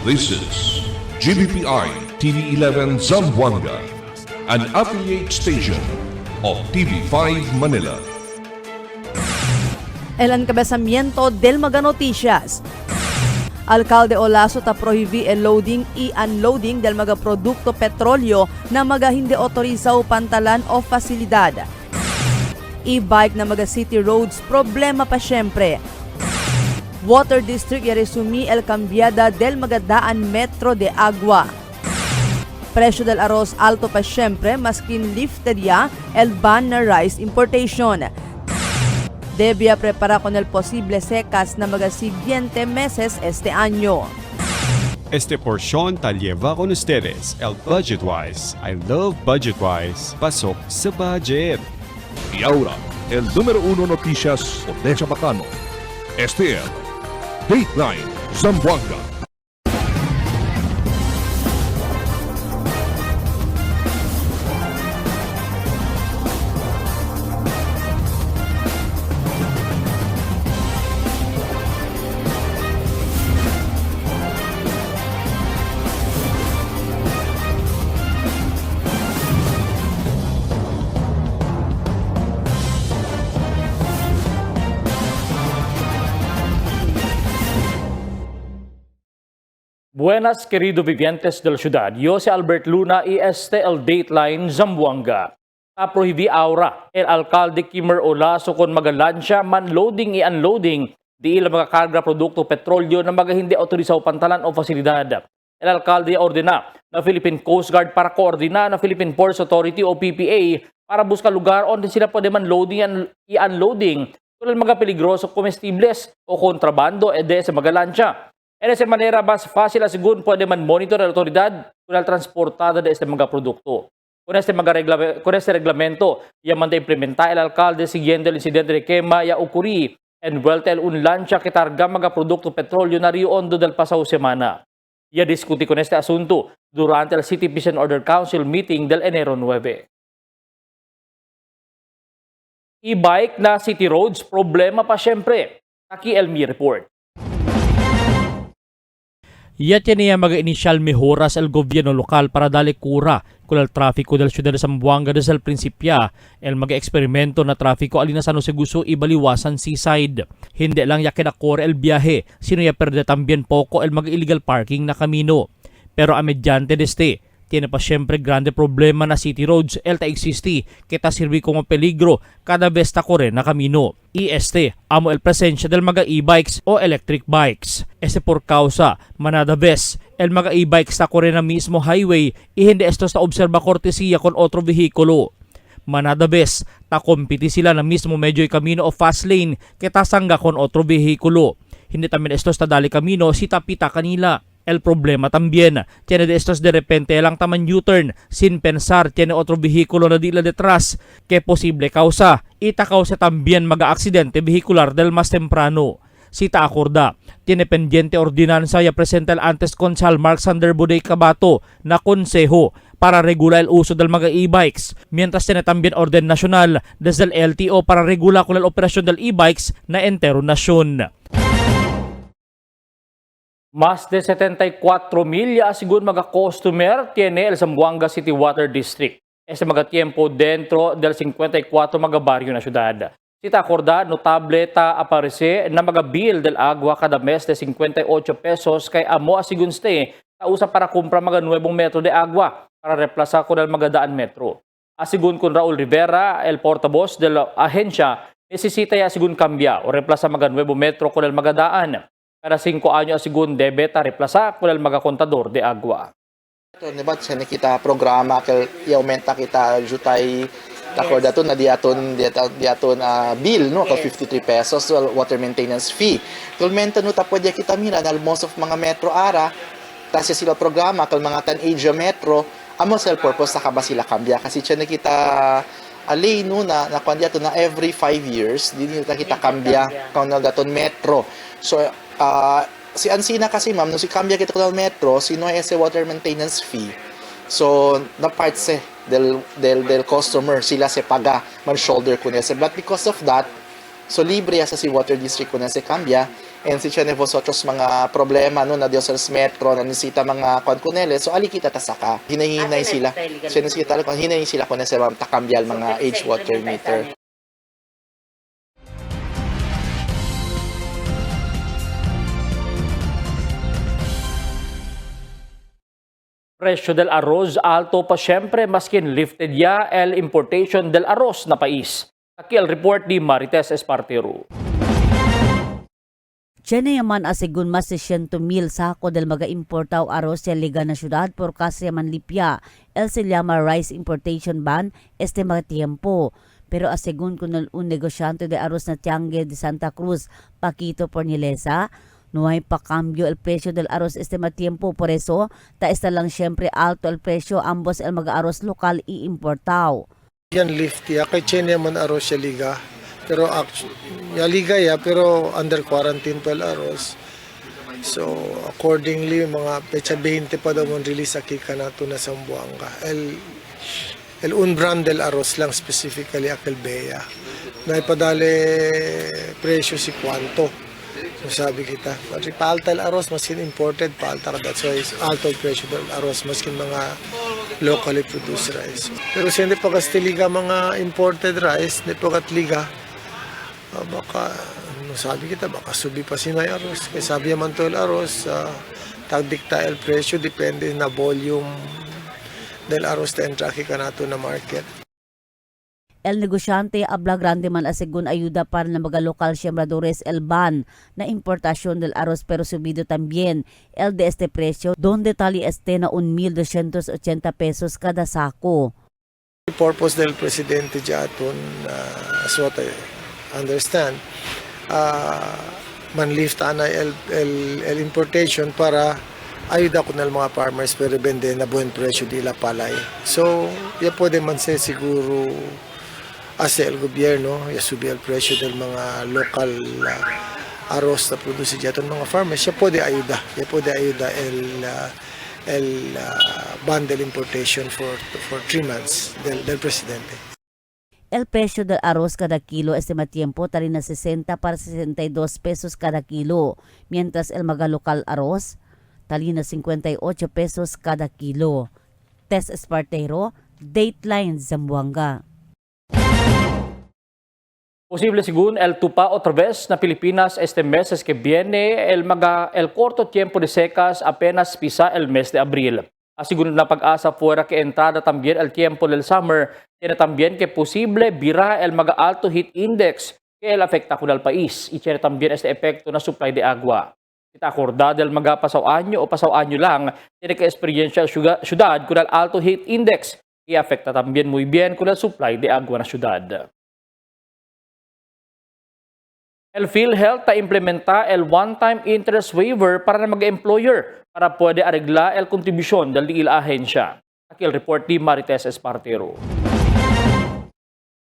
This is GBPI TV11 Zamboanga, an affiliate station of TV5 Manila. El encabezamiento del Mga Noticias. Alcalde Olaso ta prohibí el loading y unloading del mga produkto petrolyo na mga hindi otorisaw pantalan o fasilidad. E-bike na mga city roads, problema pa syempre. Water District ya resumí el cambiada del mga daan metro de agua. Presyo del arroz alto pa syempre, maskin lifted ya el ban na rice importation. Debía preparar con el posible secas na mga siguiente meses este año. Este porción tal lleva con ustedes el Budgetwise. I love Budgetwise. Pasok sa budget. Y ahora, el número 1 noticias de Chabacano. Este es Dateline Zamboanga. Buenas, querido vivientes de la ciudad. Yo soy Albert Luna y este el Dateline Zamboanga. Prohibí ahora el alcalde Kimmer Olaso con mga lansya man loading y unloading di ilang mga karga produkto petrolyo na mga hindi otorisaw pantalan o fasilidad. El alcalde ordena na Philippine Coast Guard para koordina na Philippine Ports Authority o PPA para buscar lugar onde sila pwede man loading y unloading tulad mga peligroso comestibles o kontrabando sa mga lansya. En esa manera, más fácil según puede man monitor la autoridad con la transportada de este mga produkto. Con este reglamento, ya manda implementar el alcalde siguiendo el incidente de quema ya ocurrí en vuelta el un lancha que targa mga produkto petrolyo na Rio Hondo del pasado semana. Ya discuti con este asunto durante el City Peace and Order Council meeting del Enero 9. E-bike na city roads, problema pa syempre. Aquí el Mi Report. Ya tiene mga inicial mejoras el gobierno lokal para darle cura con el tráfico del ciudad de Zamboanga desde el principio. El mga eksperimento na tráfico alina sa se gusto ibaliwasan seaside. Hindi lang ya kinakore el biyahe, sino ya perde también poco el mga illegal parking na kamino. Pero a mediante deste, tiene pa siyempre grande problema na city roads el ta existi, kita sirvi como peligro kada vez ta kore na kamino. Y amo el presensya del mga e-bikes o electric bikes. Por causa, manada vez, el mga e-bikes ta kore na mismo highway y hindi estos ta observa kortesiya con otro vehikulo. Manada vez, ta kompiti sila na mismo medyo kamino o fast lane kita sangga con otro vehikulo. Hindi tamin estos ta dali kamino si tapita kanila. El problema también, tiene de estos de repente lang taman U-turn, sin pensar tiene otro vehículo na dila detrás, que posible causa, ita causa también mga aksidente vehicular del mas temprano. Si ta acorda, tiene pendiente ordinansa ya presenta el antes Consal Mark Sander Buday Cabato na konseho para regular el uso del mga e-bikes, mientras tiene también orden nacional desde el LTO para regular con el operasyon del e-bikes na entero nasyon. Más de 74 milya según mga customer tiene el Zamboanga City Water District. Ese mga tiempo dentro del 54 mga barrio na syudad. Si ta acorda, notable ta aparece na mga bill del agua kada mes de 58 pesos kay amo asigun ste ta usa para kumpra mga nuevong metro de agua para reemplazar con el mga daan metro. Asigun con Raul Rivera, el portavoz de la ahensya, necesita ya asigun cambia o reemplazar mga nuevo metro con el mga daan. Kada 5 anyos asigun debe ta reemplazar con el mga kontador de agua. Diba, sa kita programa kel i-aumenta kita jutay takor daton na diaton bill no ka 53 pesos water maintenance fee. Tulmenta no ta pwede kita mira na most of mga metro ara kasi sila programa kel mga tan age metro amo sel purpose sa kaba sila kambya kasi siya nakita alay no na kandidato na every 5 years dili kita kambya kaunal daton metro. So si Ansina kasi ma'am, no si kambya kita ko metro, sino ese water maintenance fee. So, na part del customer, sila se paga man shoulder ko nese. But because of that, So libre sa si Water District ko na si Cambia and si Chene vosotros mga problema no na Dios sa metro na nisita mga kwankunele so ali kita tasaka hinahinay sila so nisita ko hinahinay sila ko na sa mga takambial mga age water meter. Presyo del arroz alto pa siyempre maskin lifted ya el importation del arroz na pais. Aquí el report ni Marites Espartero. Tiene yaman asigun mas 600,000 sako del mag-importaw arroz sa Liga na syudad por kasi yaman lipya el se llama rice importation ban este mga tiempo. Pero asigun kun un negosyante de arroz na Tiangue de Santa Cruz, Paquito Pornilesa, no hay pa cambio el precio del arroz este mga tiempo. Por eso, taesta lang siyempre alto el precio ambos el mag-arroz lokal i-importaw. Yan lift ya kay Chene man arroz sa liga pero ya liga ya pero under quarantine pa el arroz so accordingly mga pecha 20 pa daw mon release aki kanato na Zamboanga el un brand del arroz lang specifically akil beya na ipadale presyo si kwanto so sabi kita palta el arroz maskin imported palta that's why alto el presyo del arroz maskin mga locally produced rice. Pero sa hindi pagkastiliga mga imported rice, hindi pagkatliga, baka, sabi kita, baka subi pa sinay arroz. Kaya sabi naman to el arroz, tagdikta el presyo, depende na volume del arroz na entraki ka nato na market. El negosyante abla grande man asigun ayuda para na mga lokal sembradores el ban na importasyon del arroz pero subido también el de este precio donde tali este na 1,280 pesos kada sako. The purpose del presidente Jaton, as what I understand, manlift ana el importation para ayuda ko na mga farmers pero bende na buen presyo di la palay. So, ya pwede man se siguro ase el gobyerno, ya subi el presyo del mga local arroz na produce dyan mga farmers, ya pwede ayuda el bundle importation for 3 months del presidente. El precio del arroz cada kilo este tiempo tali na 60 para 62 pesos cada kilo, mientras el mga local arroz tali na 58 pesos cada kilo. Tess Espartero, Dateline Zamboanga. Posible según el tupa otra vez na Pilipinas este meses que viene el corto tiempo de secas apenas pisa el mes de abril. Según na pag-asa fuera que entrada también el tiempo del summer, tiene también que posible vira el mga alto heat index que el afecta con el país y tiene también este efecto na supply de agua. Kita acorda del mga pasaw-anyo o pasaw-anyo lang, tiene que experiencia syudad con el alto heat index y afecta también muy bien con el supply de agua na syudad. El PhilHealth ta implementa el one-time interest waiver para na mag-employer para pwede arregla el kontribusyon del diil ahensya. Aquí el report ni Marites Espartero.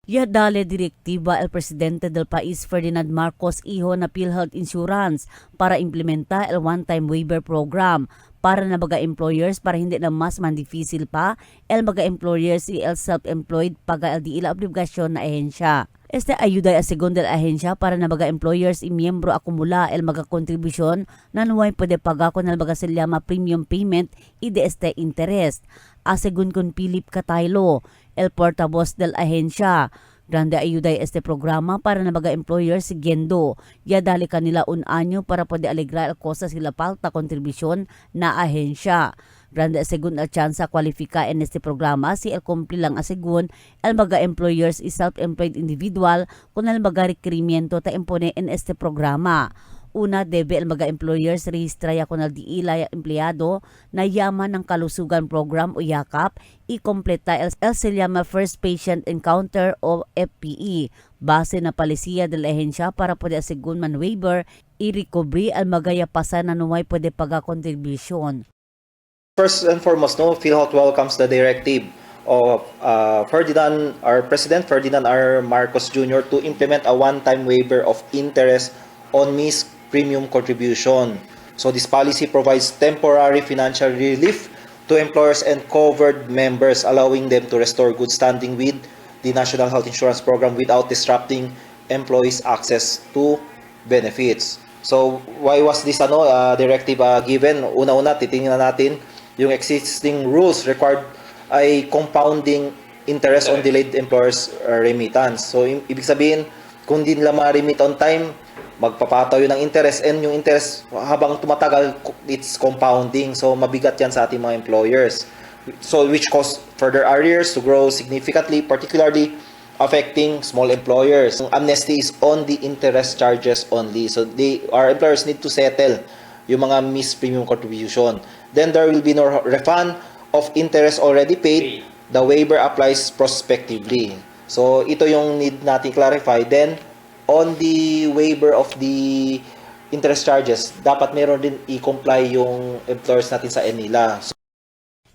Ya dale direktiba el presidente del país Ferdinand Marcos iho na PhilHealth Insurance para implementa el one-time waiver program para na mga employers para hindi na mas mandifícil pa el mga employers y el self-employed paga el diil obligasyon na ahensya. Este ayuda a según del ahensya para na mga employers y miyembro akumula el mga kontribusyon na nuway pwede paga con el mga silyama premium payment y de este interest. Asegun con Philip Cataylo, el portavoz del ahensya. Grande ayuda este programa para na mga employers siguiendo. Ya dali kanila un anyo para pwede alegra el kosa sila palta kontribusyon na ahensya. Grande asegun el chance kwalifika en este programa si el kumpli lang asegun el mga employers y self-employed individual kung el mga requirimiento ta impone en este programa. Una, debe el mga employers rehistraya kung el diila empleyado na yaman ng kalusugan program o yakap y kompleta el se llama First Patient Encounter o FPE base na palisiya del ahensya para pwede asegun man waiver y recovery al mga yapasan na nuway pwede paga kontribusyon. First and foremost, PhilHealth welcomes the directive of our President Ferdinand R. Marcos Jr. to implement a one-time waiver of interest on missed premium contribution. So this policy provides temporary financial relief to employers and covered members, allowing them to restore good standing with the National Health Insurance Program without disrupting employees access to benefits. So why was this directive given? Una-una titingnan natin yung existing rules required ay compounding interest on delayed employers remittance. So ibig sabihin kung di nila ma-remit on time, magpapataw yun ng interest, and yung interest habang tumatagal it's compounding. So mabigat yan sa ating mga employers. So which cause further arrears to grow significantly, particularly affecting small employers. Amnesty is on the interest charges only. So our employers need to settle yung mga missed premium contribution. Then there will be no refund of interest already paid. The waiver applies prospectively. So ito yung need natin clarify. Then on the waiver of the interest charges, dapat meron din i-comply yung employers natin sa ENILA.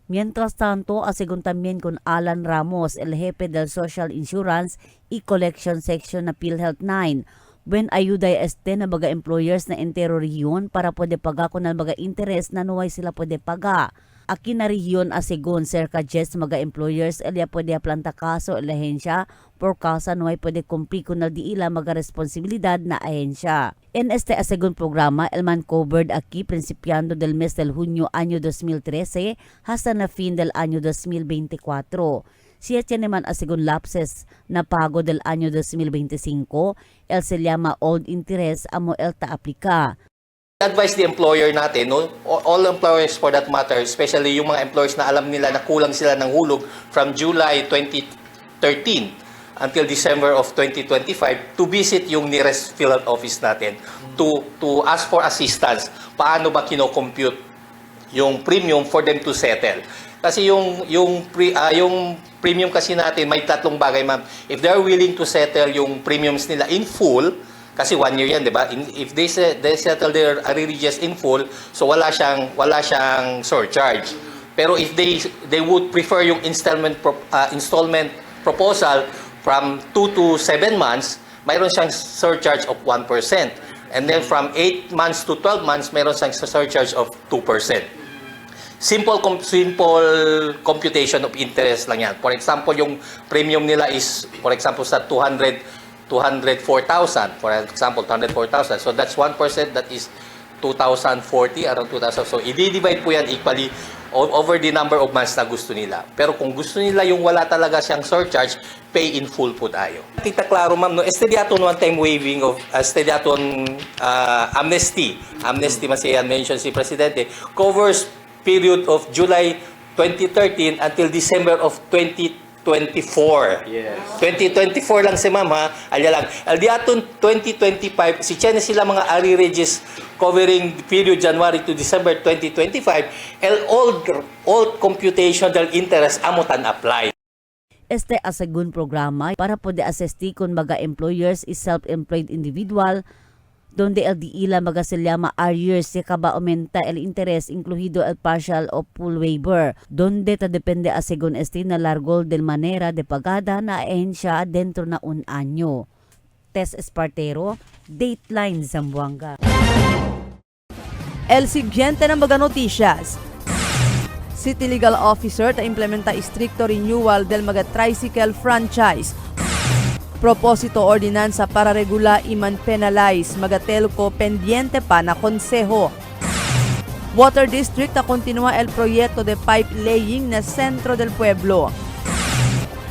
Mientras tanto, asigun también con Alan Ramos, el jefe del Social Insurance y Collection Section na PhilHealth 9. Buen ayuda na baga employers na entero rehiyon para pwede paga kung baga interest na nuway sila pwede paga. Aki na rehiyon asigun cerca 10 mga employers elya pwede planta kaso el ahensya por causa nuway pwede kumpli kung di ila mga responsibilidad na ahensya. En este asigun programa, el man covered aquí principiando del mes del junio año 2013 hasta na fin del año 2024. Siya naman asigun lapses na pago del año 2025, el se llama old interest amo el ta aplika. Advise the employer natin, no? All employers for that matter, especially yung mga employers na alam nila na kulang sila ng hulog from July 2013 until December of 2025 to visit yung nearest PhilHealth office natin to ask for assistance. Paano ba kino-compute yung premium for them to settle? Kasi yung premium kasi natin may tatlong bagay, ma'am. If they're willing to settle yung premiums nila in full, kasi 1 year yan, di ba? If they settle their arrearages in full, so wala siyang surcharge. Pero if they would prefer yung installment proposal from 2 to 7 months, mayroon siyang surcharge of 1%. And then from 8 months to 12 months, mayroon siyang surcharge of 2%. Simple computation of interest lang yan. For example, yung premium nila is, for example, sa 204,000, for example, 204,000. So that's 1%, that is 2,040, around 2,000. So i-divide po yan equally over the number of months na gusto nila. Pero kung gusto nila yung wala talaga siyang surcharge, pay in full po tayo. Tita klaro, ma'am, no, estediaton one-time waiving of estediaton amnesty man siya mention si Presidente, covers period of July 2013 until December of 2024. Yes. 2024 lang si ma'am, ha? Alya lang. Aldiaton 2025, si Chene sila mga arrearages covering period January to December 2025, old computational interest amutan apply. Este asegun programa para pwede asesti kung mga employers is self-employed individual donde el diila mga silyama arrears si kaba aumenta el interés incluido el partial o full waiver donde ta depende asegun este na largol del manera de pagada na ahensya dentro na un anyo. Tess Espartero, Dateline Zamboanga. El siguiente ng mga noticias. City Legal Officer ta implementa stricto renewal del mga tricycle franchise. Propósito ordinansa para regula iman penalize mga telco pendiente pa na konseho. Water District na continúa el proyecto de pipe laying na sentro del pueblo.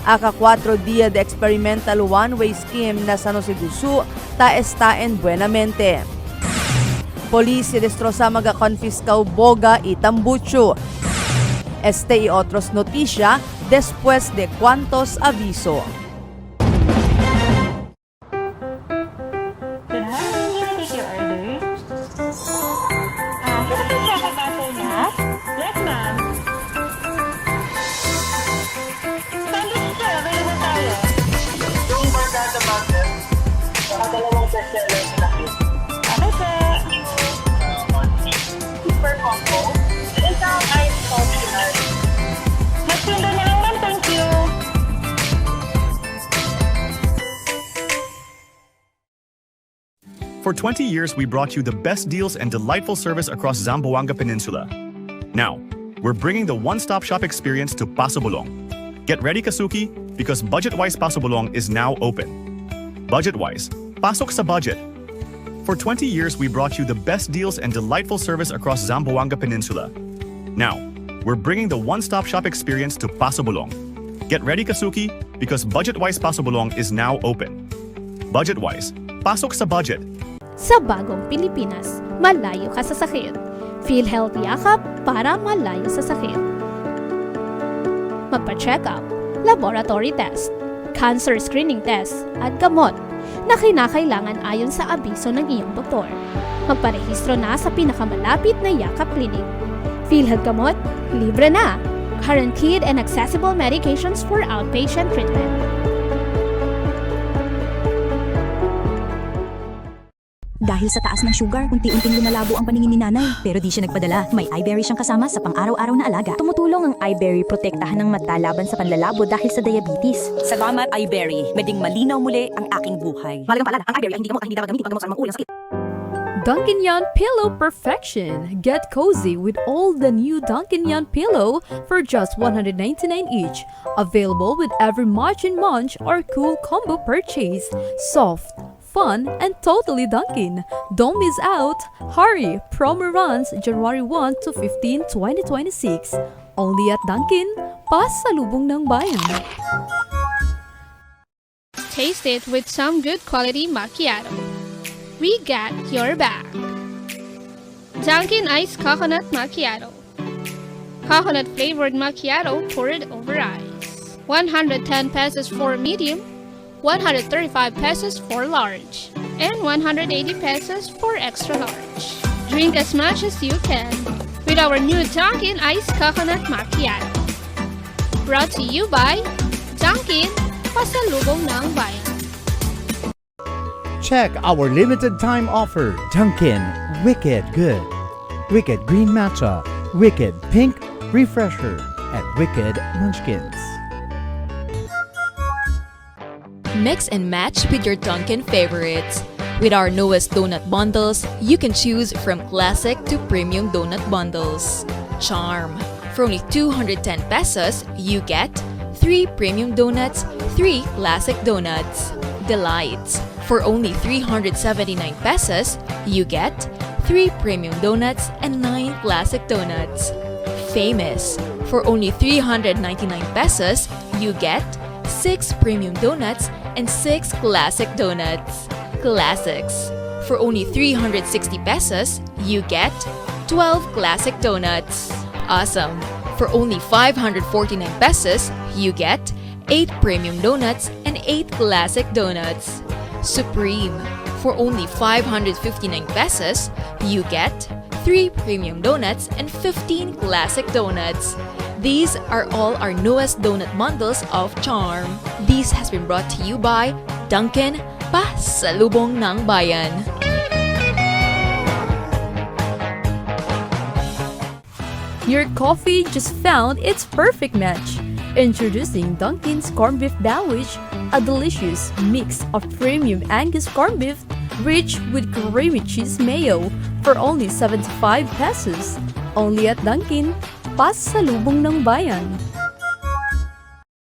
Aka 4 dia de experimental one-way scheme na San Jose do Sul ta está en buenamente. Polisya destroza mga confiscao boga y tambucho. Este y otros noticia después de cuantos aviso. For 20 years, we brought you the best deals and delightful service across Zamboanga Peninsula. Now, we're bringing the one-stop shop experience to Paso Bulong. Get ready, Kasuki, because Budget-Wise Paso Bulong is now open. Budget-wise, pasok sa budget. For 20 years, we brought you the best deals and delightful service across Zamboanga Peninsula. Now, we're bringing the one-stop shop experience to Paso Bulong. Get ready, Kasuki, because Budget-wise Paso Bulong is now open. Budget-wise, pasok sa budget. Sa bagong Pilipinas, malayo ka sa sakit. PhilHealth Yakap para malayo sa sakit. Magpa-check up, laboratory test, cancer screening test, at gamot na kinakailangan ayon sa abiso ng iyong doktor. Magparehistro na sa pinakamalapit na Yakap Clinic. PhilHealth Gamot, libre na! Guaranteed and accessible medications for outpatient treatment. Dahil sa taas ng sugar, unti-unting lumalabo ang paningin ni nanay. Pero di siya nagpadala. May iBerry siyang kasama sa pang-araw-araw na alaga. Tumutulong ang iBerry protektahan ng mata laban sa panlalabo dahil sa diabetes. Salamat iBerry. Meding malinaw muli ang aking buhay. Mahalagang paalala, ang iBerry ay hindi gamot at hindi dapat gamitin paggamot sa anumang uri ng sakit. Dunkin' Yan Pillow Perfection. Get cozy with all the new Dunkin' Yan Pillow for just $199 each. Available with every March and Munch or Cool combo purchase. Soft, fun, and totally Dunkin'. Don't miss out. Hurry! Promo runs January 1 to 15, 2026. Only at Dunkin', pasalubong ng bayan. Taste it with some good quality macchiato. We got your back. Dunkin' Iced Coconut Macchiato. Coconut flavored macchiato poured over ice. 110 pesos for medium, 135 pesos for large, and 180 pesos for extra large. Drink as much as you can with our new Dunkin' Iced Coconut Macchiato. Brought to you by Dunkin', pasalubong ng bayan. Check our limited time offer. Dunkin' Wicked Good, Wicked Green Matcha, Wicked Pink Refresher, and Wicked Munchkins. Mix and match with your Dunkin' favorites. With our newest donut bundles, you can choose from classic to premium donut bundles. Charm. For only 210 pesos, you get 3 premium donuts, 3 classic donuts. Delights. For only 379 pesos, you get 3 premium donuts and 9 classic donuts. Famous. For only 399 pesos, you get 6 premium donuts and 6 classic donuts. Classics. For only 360 pesos, you get 12 classic donuts. Awesome. For only 549 pesos, you get 8 premium donuts and 8 classic donuts. Supreme. For only 559 pesos, you get 3 premium donuts and 15 classic donuts. These are all our newest donut bundles of Charm. This has been brought to you by Dunkin', pasalubong ng bayan. Your coffee just found its perfect match. Introducing Dunkin's Corned Beef Sandwich, a delicious mix of premium Angus corned beef rich with creamy cheese mayo for only 75 pesos. Only at Dunkin', pasalubong ng bayan.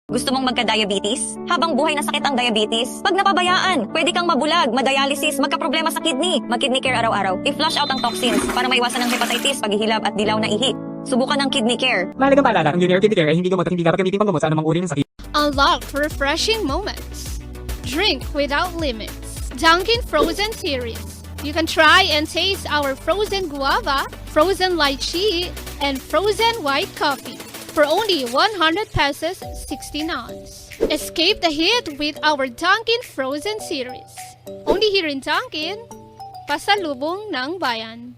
Gusto mong magka-diabetes? Habang buhay na sakit ang diabetes, pag napabayaan, pwede kang mabulag, madialysis, magka-problema sa kidney. Mag-kidney care araw-araw. I-flush out ang toxins para maiwasan ang hepatitis, paghihilab at dilaw na ihi. Subukan ng kidney care. Mahalagang paalala, ang Junior Kidney Care ay hindi gamot at hindi dapat gamitin panggamot sa anumang uri ng sakit. Unlock refreshing moments. Drink without limits. Dunkin' Frozen Series. You can try and taste our frozen guava, frozen lychee, and frozen white coffee for only 100 pesos 16 ounce. Escape the heat with our Dunkin' Frozen Series. Only here in Dunkin', pasalubong ng bayan.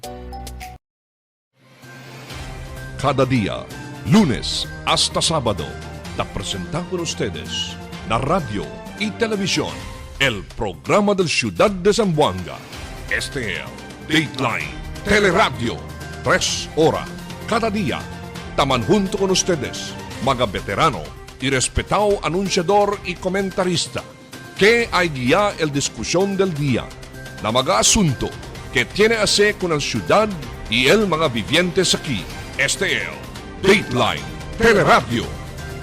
Cada día, lunes hasta sábado, te presentamos con ustedes la radio y televisión, el programa del Ciudad de Zamboanga. Este es Dateline Teleradio, 3 horas cada día. Taman junto con ustedes, mga veterano y respetado anunciador y comentarista, que hay guía el discusión del día, na mga asunto que tiene a ver con la ciudad y el mga vivientes aquí. Este es Dateline Teleradio.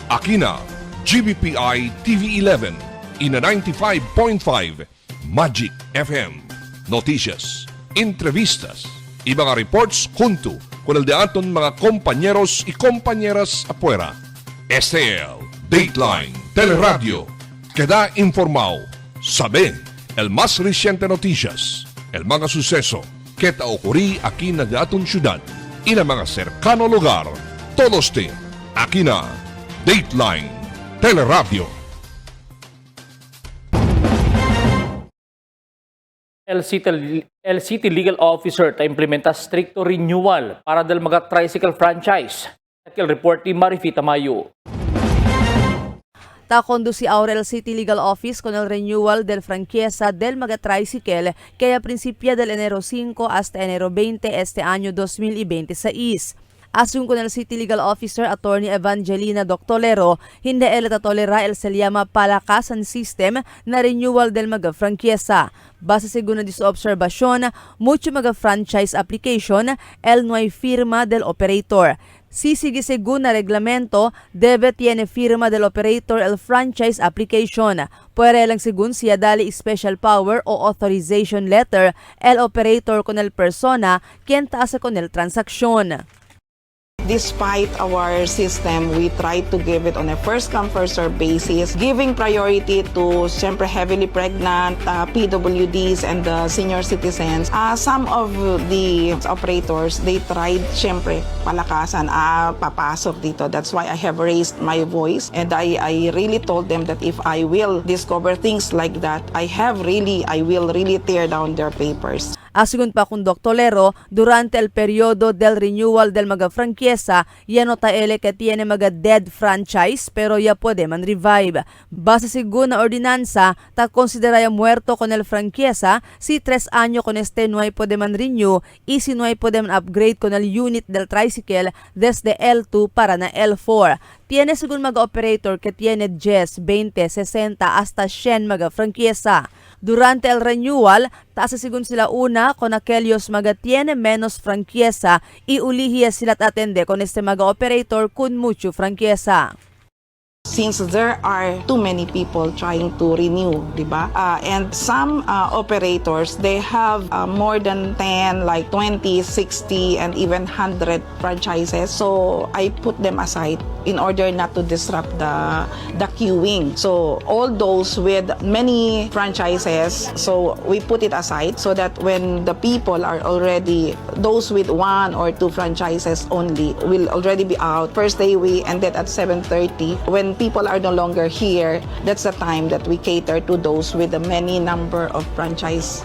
Aquí na GBPI TV 11, ina 95.5 Magic FM. Noticias, entrevistas, y mga reports junto con el de aton mga compañeros y compañeras afuera. STL, Dateline, Teleradio, queda informado. Sabe el más reciente noticias, el mga suceso que ta ocurrí aquí na aton syudad y na mga cercano lugar. Todos aquí na Dateline, Teleradio. El City Legal Officer ta implementa stricto renewal para del mga tricycle franchise. Akil report ni Marifita Mayo. Ta conduci ahora el City Legal Office con el renewal del franquicia del mga tricycle que a principio del enero 5 hasta enero 20 este año 2026. Asun con el City Legal Officer Attorney Evangelina Doctolero, hindi ela tatolera el se llama palakasan system na renewal del mga franquicia. Base según de su observación, mucho mga franchise application, el no hay firma del operator. Si sigue según na reglamento, debe tiene firma del operator el franchise application. Puede lang según siya dali special power o authorization letter el operator con el persona quien taase con el transaksyon. Despite our system, we try to give it on a first-come, first-served basis, giving priority to siyempre heavily pregnant, PWDs, and senior citizens. Some of the operators, they tried siyempre palakasan, papasok dito. That's why I have raised my voice, and I really told them that if I will discover things like that, I will really tear down their papers. Asigun pa kung Doctolero, durante el periodo del renewal del mga franquiesa, ya nota ele que tiene mga dead franchise pero ya puede man revive. Base según na ordinansa, ta considera ya muerto con el franquiesa si 3 años con este no hay puede man renew y si no hay puede man upgrade con el unit del tricycle desde L2 para na L4. Tiene según mga operator que tiene 10, 20, 60 hasta 100 mga franquiesa. Durante el renewal, taas según sila una con aquellos mga tiene menos franquiesa y ulihiya sila atende con este mga operator kun mucho franquiesa. Since there are too many people trying to renew, diba? And some operators, they have more than 10, like 20, 60, and even 100 franchises. So I put them aside in order not to disrupt the queuing. So all those with many franchises, so we put it aside so that when the people are already, those with 1 or 2 franchises only will already be out. First day we ended at 7:30. When people are no longer here, that's the time that we cater to those with a many number of franchises.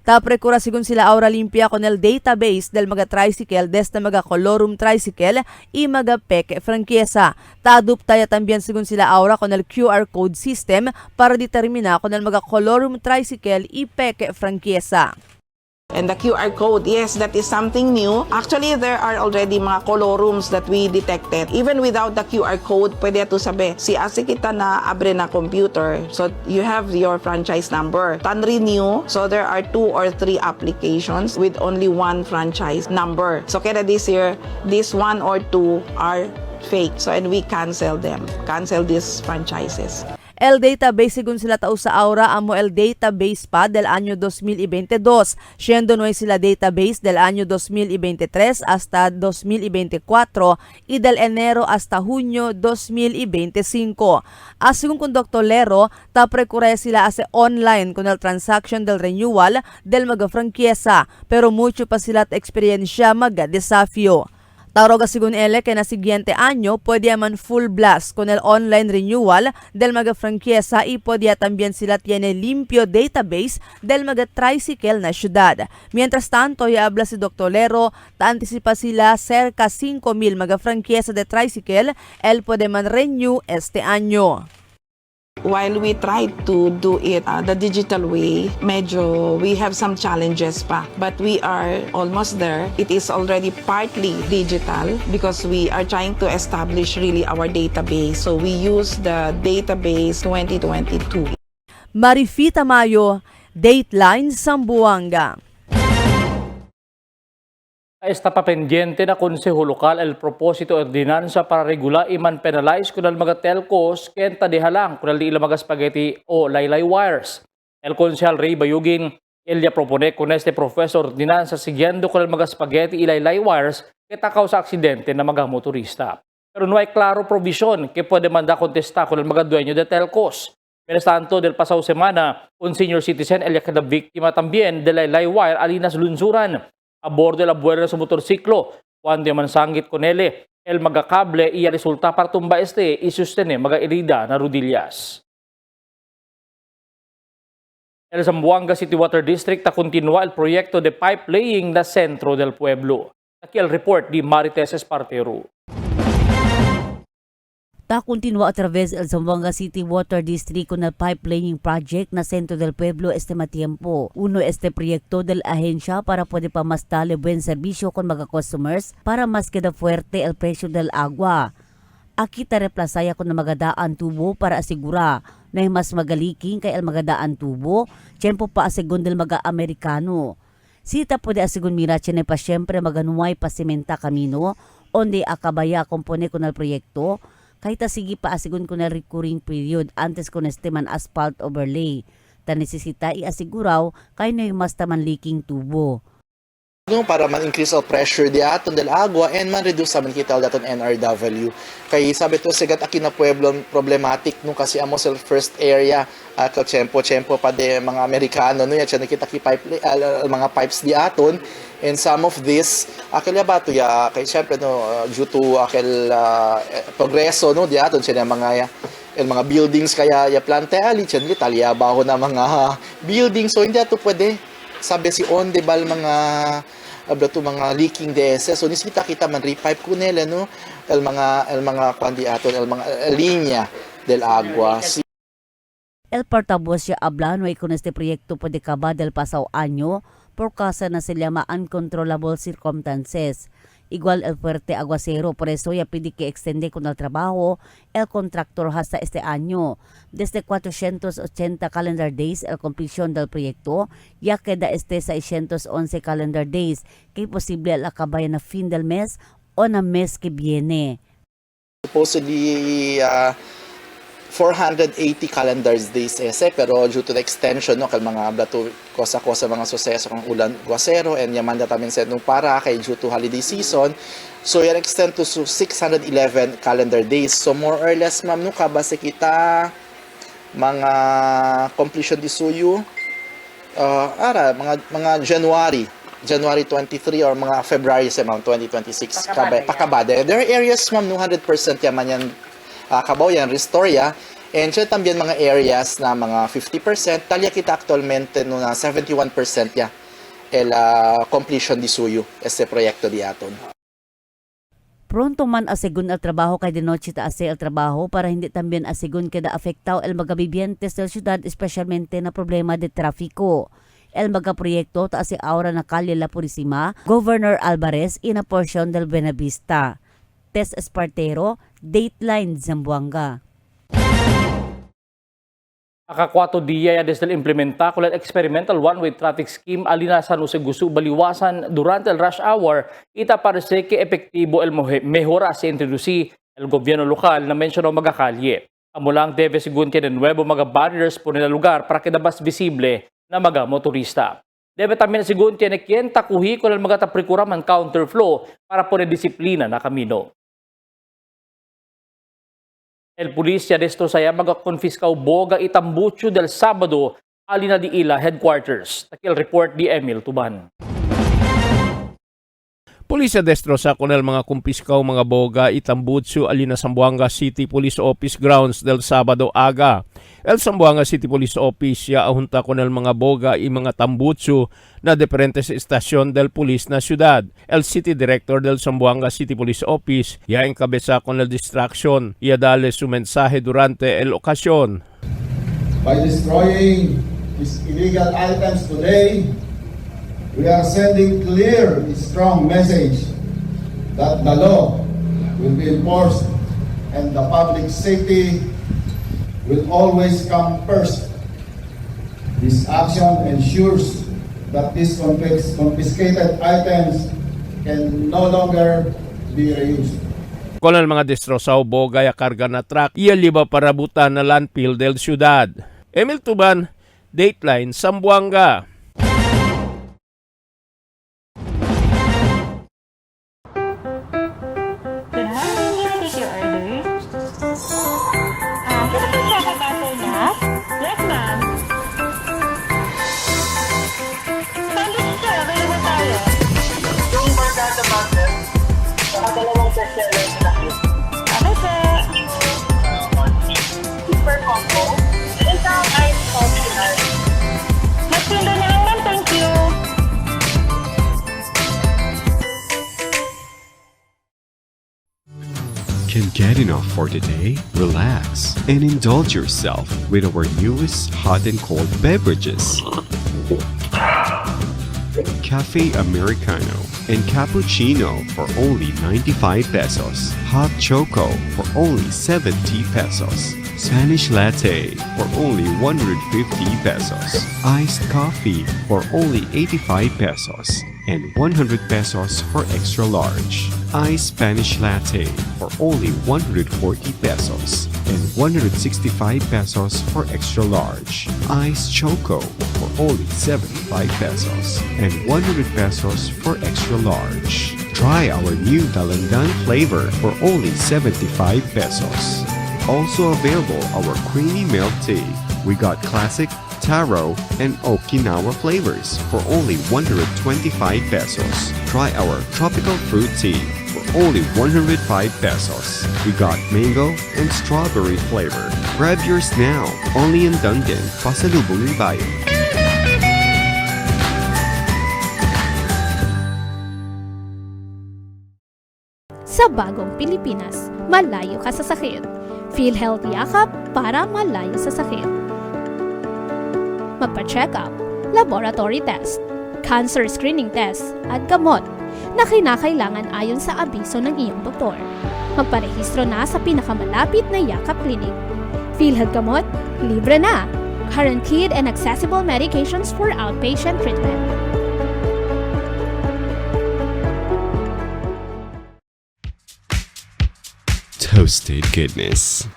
Taprecura según sila aura limpia con el database del mga tricycle desde mga colorum tricycle y mga peke franquiesa. Taadopta ya también según sila aura con el QR code system para determina con el mga colorum tricycle y peke franquiesa. And the QR code, yes, that is something new. Actually, there are already mga colorums that we detected. Even without the QR code, pwede ito sabi, si asi kita na abre na computer. So, you have your franchise number. Tan renew, so there are 2 or 3 applications with only 1 franchise number. So, kaya this year, this 1 or 2 are fake. So, and we cancel them. Cancel these franchises. El database según sila tao sa aura amo el database pa del año 2022, siendo no sila database del año 2023 hasta 2024 y del enero hasta junio 2025. Según con Dr. Lero, taprecura sila ase online con el transaction del renewal del mga franquiesa, pero mucho pa sila at eksperyensya maga desafio. Taroga según ele que na siguiente año puede man full blast con el online renewal del mga franquiesa y podía también sila tiene limpio database del mga tricycle na syudad. Mientras tanto, habla si Dr. Lero, anticipa sila cerca 5,000 mga franquiesa de tricycle el puede man renew este año. While we try to do it the digital way, medyo we have some challenges pa. But we are almost there. It is already partly digital because we are trying to establish really our database. So we use the database 2022. Marifita Mayo, Dateline Zamboanga. Está pa pendiente na Konseho Lokal el propósito ordinansa para regular iman penalize kunal mga telcos kenta dihalang kunal di ila mga spaghetti o laylay wires. El Konsehal Ray Bayugin, Elia propone con este profesor ordinansa siguiendo kunal mga spaghetti ilaylay wires ketakaw sa aksidente na mga motorista. Pero no hay claro provision que puede manda contestar kunal mga dueño de telcos. Mientras tanto, del pasado semana, un senior citizen el que biktima también de laylay wire alinas lunsuran. A bordo de la buena sa motorsiklo, cuando mansanggit con ele, el magakable iya resulta para tumba y sustene mga herida na rodillas. El Zamboanga City Water District ta continua el proyecto de pipe laying na sentro del pueblo. Aquí el report di Marites Espartero. Ta continua a través el Zamboanga City Water District con el pipe laying project na Centro del Pueblo este matiempo. Uno este proyecto del ahensya para puede pa mas dale buen serbisyo con mga customers para mas queda fuerte el presyo del agua. Aki ta replasaya con magadaan tubo para asigura na mas magaliking kay el magadaan tubo, tiyempo pa asigun del mga Amerikano. Sita puede asigun mira chene pa syempre maganuay pa sementa kamino, onde akabaya kompone con el proyekto, kahit sige pa asigun ko na recurring period antes ko man asphalt overlay. Ta nesesita i-asiguraw kay na mas taman leaking tubo. Para man-increase ang pressure di aton del agua and man-reduce naman kita daton NRW. Kay sabi to sigat aki na pueblo problematic nung kasi amo sa first area tiyempo pa de mga Amerikano no ya kita ki pipe mga pipes di aton and some of this akil bato ya kay syempre no due to akil progreso no di aton siya mga buildings kaya ya planteali siya Italia baho na mga buildings so hindi ato pwede sabi si on de bal mga mga leaking DS so nisita kita man repipe kunela no el mga kandidato el mga linya del agua. El portavoz siya ablano ay kung este proyekto pwede kaba del pasaw anyo por causa na sila ma-uncontrollable circumstances. Igual el fuerte aguacero, por eso ya pidi que extende con el trabajo el contractor hasta este año. Desde 480 calendar days el completion del proyecto, ya queda este 611 calendar days, que posible al acabar na fin del mes o na mes que viene. Supposedly 480 calendars days pero due to the extension no kay mga blato kosa mga suseso kang ulan guasero and yamanda tamin sa nung para kay due to holiday season so yan extend to 611 calendar days so more or less ma'am no kabase kita mga completion di suyo mga January 23 or mga February sa ma'am 2026 pakabade there are areas ma'am no 100% yaman yan Cabao yan, Ristoria, and siya también mga areas na mga 50%, talya kita actualmente no na 71% ya el completion di suyo, este proyecto di aton. Pronto man asigun el trabajo kay de noche ta ase el trabajo para hindi también asigun kada afectao el mga vivientes del syudad especialmente na problema de trafiko. El mga proyekto ta ase aura na kalye La Purisima, Governor Alvarez ina portion del Buenavista. Tess Espartero, Dateline Zamboanga. Aka-4 diya ya desde implementa con el experimental one-way traffic scheme alina sa gusto baliwasan durante el rush hour ita parece que epektibo el mejora se introduci el gobierno lokal na menciono mga kalye. Amulang debe sigun de nuevo mga barriers po nila lugar para que mas visible na mga motorista. Debe también sigun tiene quien takuhi con el mga taprikuraman counterflow para po disiplina na kamino. El pulisya desto saya magakonfiskaw boga itambucho del Sabado alina di ila headquarters. Takil report di Emil Tuban. Pulisya destrosa con el mga kumpiskaw mga boga itambutsu alina Zamboanga City Police Office grounds del Sabado aga. El Zamboanga City Police Office ya ahunta con el mga boga y mga tambutsu na diferentes estasyon del Police na ciudad. El City Director del Zamboanga City Police Office ya encabeza con el distraction y dale su mensaje durante el ocasión. By destroying these illegal items today, we are sending clear and strong message that the law will be enforced and the public safety will always come first. This action ensures that these confiscated items can no longer be reused. Con el mga destrozaw bogay a karga na truck, iya liba para butan na landfill del syudad. Emil Tuban, Dateline, Zamboanga. Can get enough for today? Relax and indulge yourself with our newest hot and cold beverages. Cafe Americano and Cappuccino for only 95 pesos. Hot Choco for only 70 pesos. Spanish Latte for only 150 pesos. Iced Coffee for only 85 pesos. And 100 pesos for extra large. Iced Spanish Latte for only 140 pesos. And 165 pesos for extra large. Iced Choco for only 75 pesos. And 100 pesos for extra large. Try our new Dalandan flavor for only 75 pesos. Also available our creamy milk tea. We got classic, taro, and Okinawa flavors for only 125 pesos. Try our tropical fruit tea for only 105 pesos. We got mango and strawberry flavor. Grab yours now, only in Dunkin', Pasalubong ng Bayan. Sa bagong Pilipinas, malayo ka sa sakit. PhilHealth Yakap para malayo sa sakit. Magpa-check up, laboratory test, cancer screening test, at gamot na kinakailangan ayon sa abiso ng iyong doktor. Magparehistro na sa pinakamalapit na Yakap Clinic. PhilHealth Gamot, libre na. Guaranteed and accessible medications for outpatient treatment. Toasted goodness.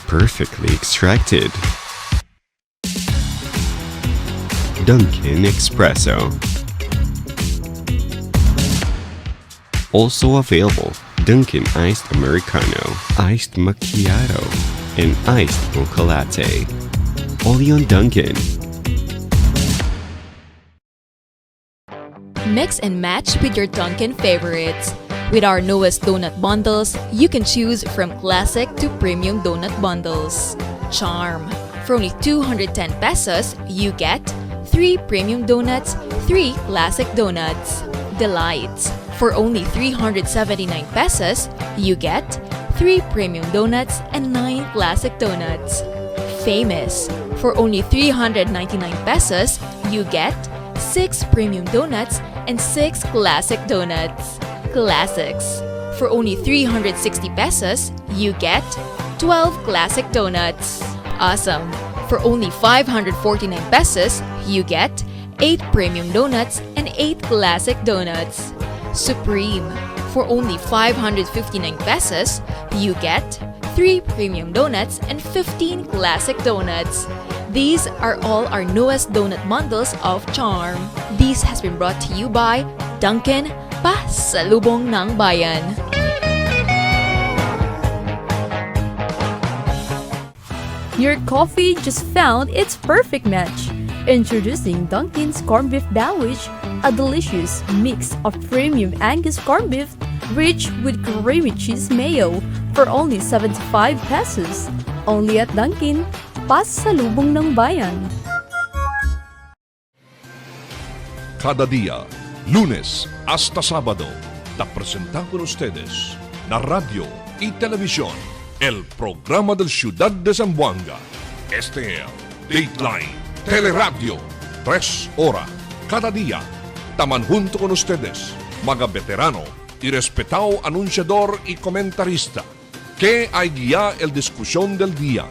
Perfectly extracted. Dunkin' Espresso. Also available, Dunkin' Iced Americano, Iced Macchiato, and Iced Mocha Latte. Only on Dunkin'. Mix and match with your Dunkin' favorites. With our newest donut bundles, you can choose from classic to premium donut bundles. Charm. For only 210 pesos, you get 3 premium donuts, 3 classic donuts. Delights. For only 379 pesos, you get 3 premium donuts and 9 classic donuts. Famous. For only 399 pesos, you get 6 premium donuts and 6 classic donuts. Classics. For only 360 pesos, you get 12 classic donuts. Awesome. For only 549 pesos, you get 8 premium donuts and 8 classic donuts. Supreme. For only 559 pesos, you get 3 premium donuts and 15 classic donuts. These are all our newest donut bundles of Charm. This has been brought to you by Dunkin', Pasalubong ng Bayan. Your coffee just found its perfect match. Introducing Dunkin's Corned Beef Sandwich, a delicious mix of premium Angus corned beef rich with creamy cheese mayo for only 75 pesos. Only at Dunkin', Pasalubong ng Bayan. Cada día, lunes hasta sábado, te presentamos con ustedes la radio y televisión, el programa del Ciudad de Zamboanga. Este es Dateline Teleradio, 3 horas cada día. Taman junto con ustedes, mga veterano y respetado anunciador y comentarista, que hay guía el discusión del día,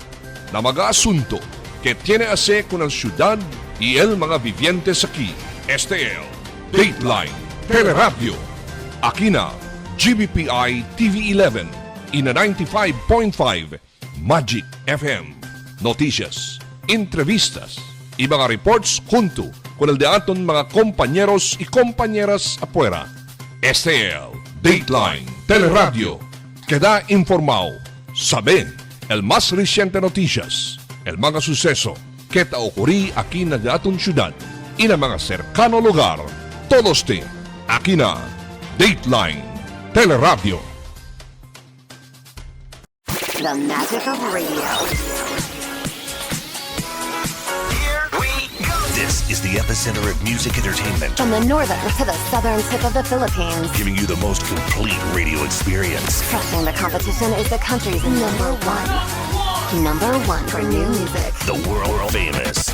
na mga asunto que tiene hacer con la ciudad y el mga vivientes aquí. Este es Dateline Teleradio. Akina, GBPI TV11, ina 95.5, Magic FM. Noticias, entrevistas, y mga reports junto con el de aton mga compañeros y compañeras afuera. STL, Dateline, Teleradio. Queda informado. Sabe el más reciente noticias, el mga suceso que ta ocurrí aquí na de aton syudad y na mga cercano lugar. Todos te, aquí na, Dateline, Teleradio. The magic of radio. This is the epicenter of music entertainment. From the northern to the southern tip of the Philippines. Giving you the most complete radio experience. Crushing the competition is the country's number one. Number one for new music. The world famous.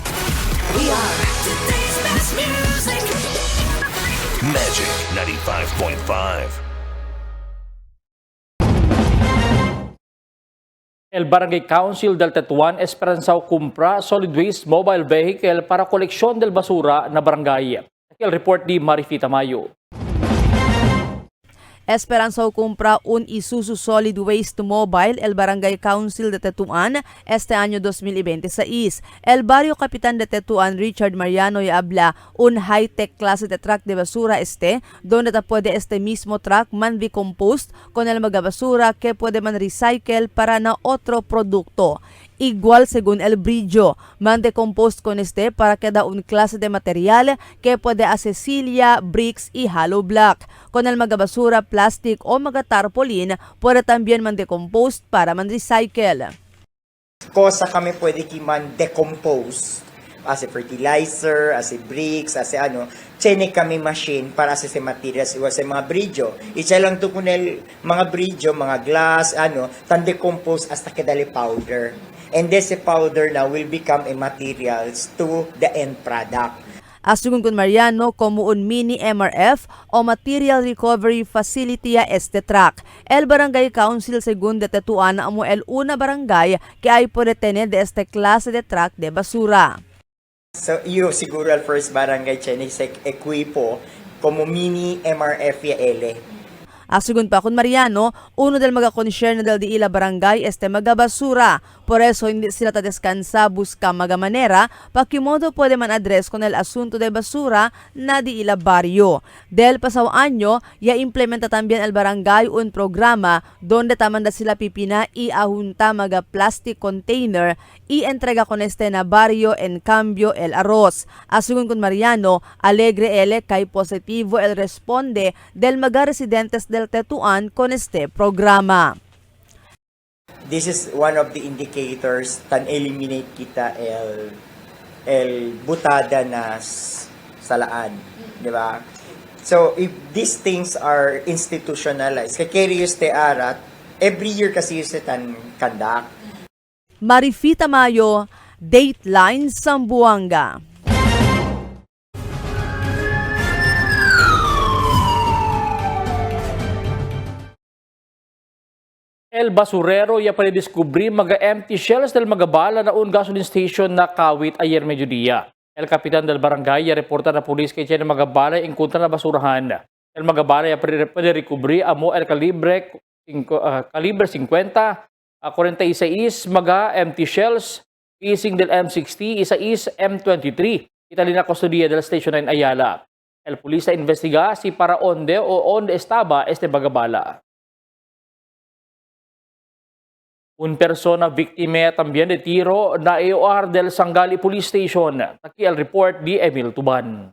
We are today's best music. Magic 95.5. El Barangay Council del Tetuan Esperanzao compra solid waste mobile vehicle para koleksyon del basura na barangay. El report di Marifita Mayo. Esperanzao compra un Isuzu Solid Waste Mobile el Barangay Council de Tetuan este año 2026. El barrio Capitan de Tetuan, Richard Mariano y habla un high-tech clase de truck de basura donde te puede mismo truck man decomposed con el mga basura que puede man recycle para na otro producto. Igual según el brillo, man decomposed con para cada un clase de material que puede hacer silya, bricks y hollow block. Con el mga basura, plastic o mga tarpaulin, puede también man decomposed para man recycle. Cosa kami pwede man decompose as a fertilizer, as a bricks, as a chene kami machine para sa materials iwas sa mga bridyo. Isa lang to kunel mga bridyo, mga glass, tan decompose hasta kedali powder. And this powder now will become a materials to the end product. Asugun kun Mariano como un mini MRF o Material Recovery Facility a truck. El Barangay Council según de Tetuan amo el una barangay que hay puede tener de clase de truck de basura. So, siguro el first barangay chene se equipo como mini MRF ya ele. Asugun pa kun Mariano, uno del mga concern del di ila barangay mga basura. Por eso hindi sila tadescansa busca mga manera pakimodo puede man address con el asunto de basura na di ila barrio. Del pasado año, ya implementa también el barangay un programa donde tamanda sila pipina y ahunta mga plastic container y entrega con na barrio en cambio el arroz. Asugun kun Mariano, alegre ele kay positivo el responde del mga residentes del Tetuan con programa. This is one of the indicators tan eliminate kita el butada na salaan, di ba? So if these things are institutionalized, kakerius te arat, every year kasi yung tan conduct. Marifita Mayo, Dateline Zamboanga. El basurero ya panidiscubri mga empty shells del mga bala na un gasoline station na Kawit ayer mediodía. El kapitan del barangay ya reporta na pulis kay tiyan mga bala in kontra na basurahan. El mga bala ya panidiscubri amo el calibre 50, 46 mga empty shells, ising del M60, isa is M23. Italina kustodiya del Station 9 Ayala. El pulis na investiga si para onde estaba mga bala. Un persona víctima también de tiro na EOR del Sangali Police Station. Aquí el report di Emil Tuban.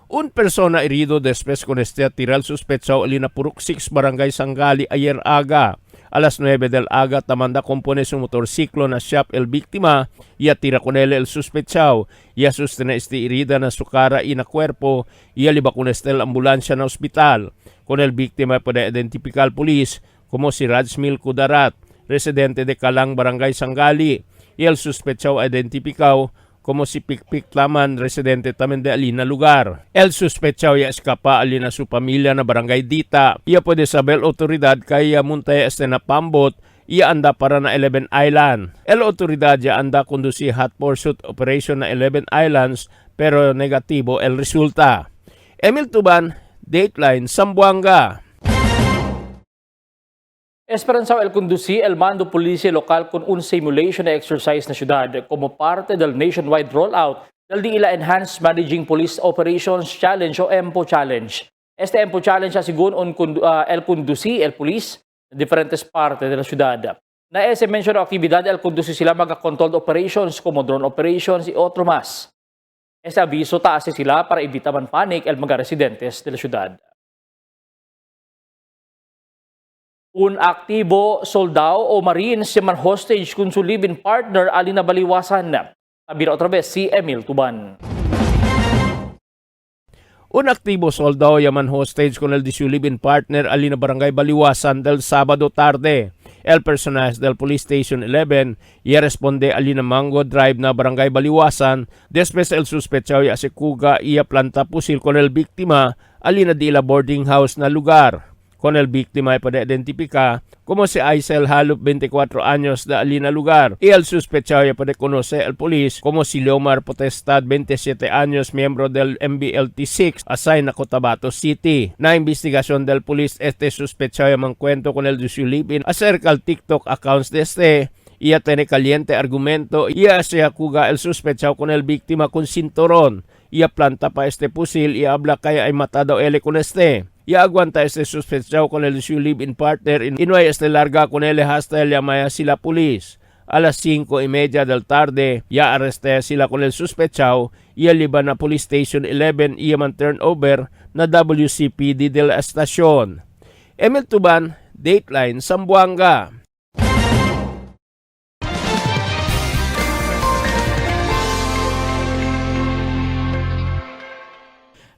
Un persona herido después con tiral sospechado alina puruk 6 barangay Sangali ayer aga. Alas 9 del aga tamanda compone su motorsiklo na siyap el biktima y tira con él el sospechado. Y sustena herida na sukara y na cuerpo y liba con el ambulancia na hospital. Con el biktima puede identificar polis como si Rajmil Kudarat, residente de Kalang, Barangay Sangali, y el sospechado identificado como si Pikpik Taman, residente también de alina lugar. El sospechado ya escapa alina su familia na Barangay Dita. Ia puede saber autoridad kaya muntaya na pambot ia anda para na 11 Island. El autoridad ya anda conduci hot pursuit operation na 11 Islands pero negatibo el resulta. Emil Tuban, Dateline, Zamboanga. Esperanzao el conducí el mando policía local con un simulation na exercise na syudad como parte del nationwide rollout del DILA Enhanced Managing Police Operations Challenge o EMPO Challenge. Este EMPO Challenge ha según el conducí el police en diferentes partes de la ciudad. Na ese mencionó actividad el conducí sila mga-controlled operations como drone operations y otro más. Este aviso taas sila para evitar man panic el mga residentes de la ciudad. Un aktibo soldado o marines si man hostage kung su live-in partner ali na baliwasan. Kabira otra vez si Emil Tuban. Un aktibo soldado yaman hostage con el su live-in partner ali na barangay Baliwasan del Sabado tarde. El personal del Police Station 11 y responde ali na Mango Drive na barangay Baliwasan después el sospechado ya se kuga iya planta pusil con el biktima ali na dila boarding house na lugar. Con el biktima ay pade-identifika como si Aisel Halop 24 años de alina lugar y el sospechado ay pade-conoce el polis como si Leomar Potestad 27 años miembro del MBLT6 assign na Cotabato City. Na investigasyon del polis este sospechado ay mangkwento con el Dusulipin acerca al TikTok accounts de este y tiene caliente argumento y se akuga el sospechado con el biktima con cinturón y planta pa este pusil y habla kaya ay matado ele con este. Y aguanta este sospechado con el su live-in partner y no hay este larga con él hasta el llamaya sila pulis. A las 5:30 del tarde, ya arresté sila con el sospechado y el iba na Police Station 11 y man turnover na WCPD de la estasyon. Emil Tuban, Dateline, Zamboanga.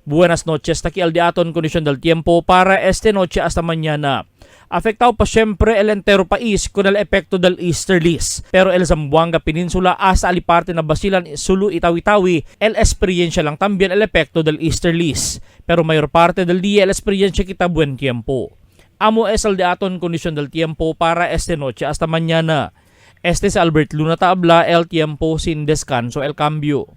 Buenas noches, aquí al diaton condición del tiempo para esta noche hasta mañana. Afectado pa siempre el entero país con el epekto del easterlies. Pero el Zamboanga Peninsula hasta aliparte na Basilan, Sulu, Itawi-Tawi, el experiencia lang también el epekto del easterlies. Pero mayor parte del día el experiencia kita buen tiempo. Amo es el diaton condición del tiempo para esta noche hasta mañana. Este es Albert Luna Tabla, el tiempo sin descanso, el cambio.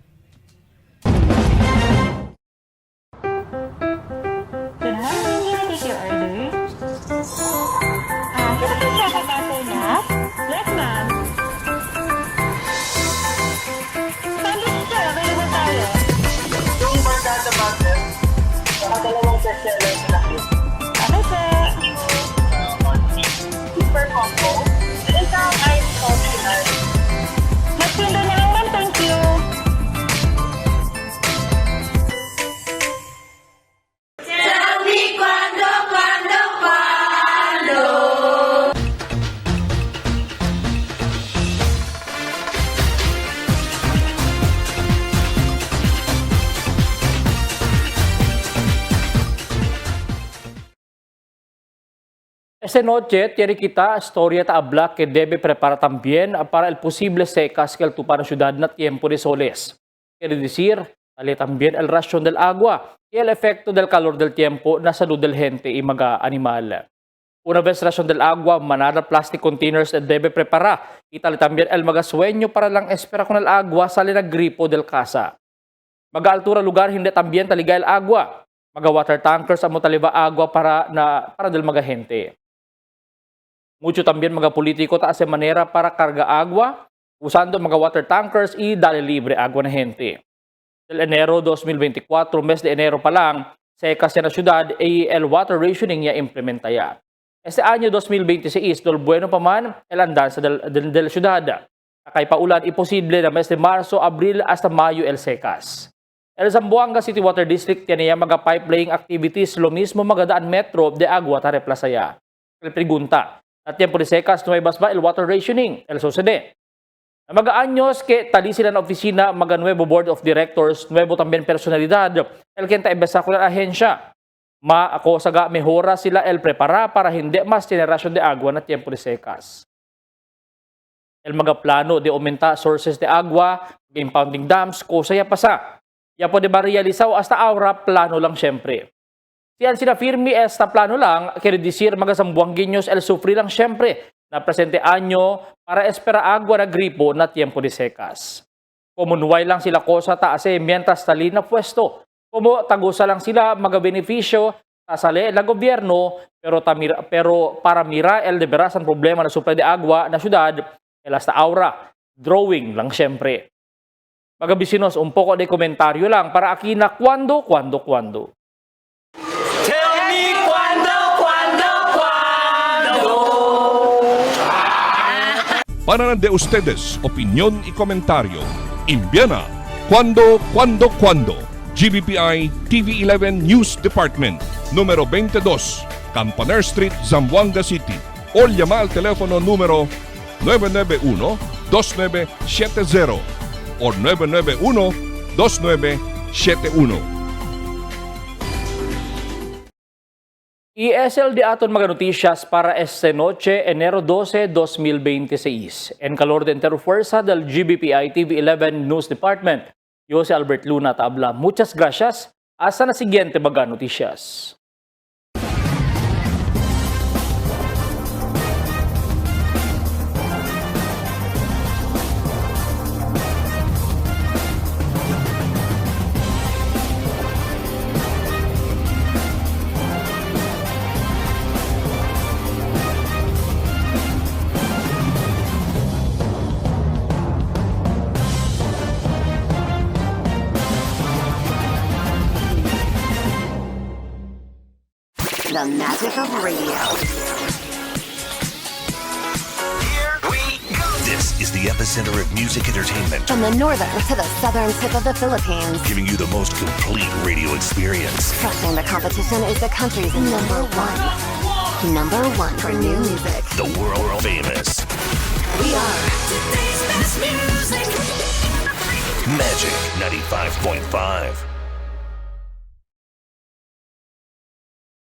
Super combo. Isang ice optional. Magpindo na lang ma'am, thank you. Tell me cuando. Esta noche tiene kita historia ta habla que debe preparar también para el posible secas que el tupa na ciudad na tiempo de soles. Quiere decir, sale también el ración del agua y el efecto del calor del tiempo na salud del gente y mga animal. Una vez ración del agua, manada plastic containers debe preparar y tal también el mga sueño para lang espera con el agua sale na gripo del casa. Mga altura lugar hindi también taliga el agua. Mga water tankers amo taliba agua para del mga gente. Mucho también mga politiko taas de manera para carga agua, usando mga water tankers y dale libre agua na gente. Del enero 2024, mes de enero pa lang, secas na syudad y el water rationing ya implementa ya. Este año 2026, dol bueno pa man el andanza del syudad. Kay paulan, imposible na mes de Marso, Abril hasta Mayo el secas. El Zamboanga City Water District tiene mga pipelaying activities, lo mismo mga daan metro de agua ta replasaya. El pregunta, at tiempo de secas, nuevas ba el water rationing? El sucede. Na mga anyos que tali sila na opisina, mga nuevo board of directors, nuevo también personalidad, el kenta ibesa ko na ahensya. Ako saga mejora sila el prepara para hindi mas generasyon de agua na tiempo de secas. El mga plano de aumenta sources de agua, impounding dams, kusaya pasa. Ya pwede ba realizaw hasta aura, plano lang syempre. Siyan sila firme esta plano lang, quiere decir mga Zamboangueños el sufrir lang syempre na presente anyo para espera agua na gripo na tiempo de secas. Komunway lang sila kosa taase mientras tali na pwesto Como tagusa lang sila magabenepisyo sa ley ng gobyerno, pero para mira el liberas ang problema na supply de agua na syudad, elas na aura, drawing lang syempre. Mga bisinos, un poco de komentaryo lang para aquí na cuando. Tell me cuando. Para de ustedes, opinión y comentario. Envíana cuando. GBPI TV11 News Department, número 22, Campaner Street, Zamboanga City. O llama al teléfono número 991-2970 o 991-2971. ESL di aton mga noticias para este noche, enero 12, 2026. En calor de interfuerza del GBPI TV11 News Department. Yo si Albert Luna Tabla. Muchas gracias. Hasta na siguiente mga noticias. The magic of radio. This is the epicenter of music entertainment, From the northern to the southern tip of the Philippines. giving you the most complete radio experience. Crushing the competition is the country's number one. Number one for new music. The world famous We are today's best music. Magic 95.5.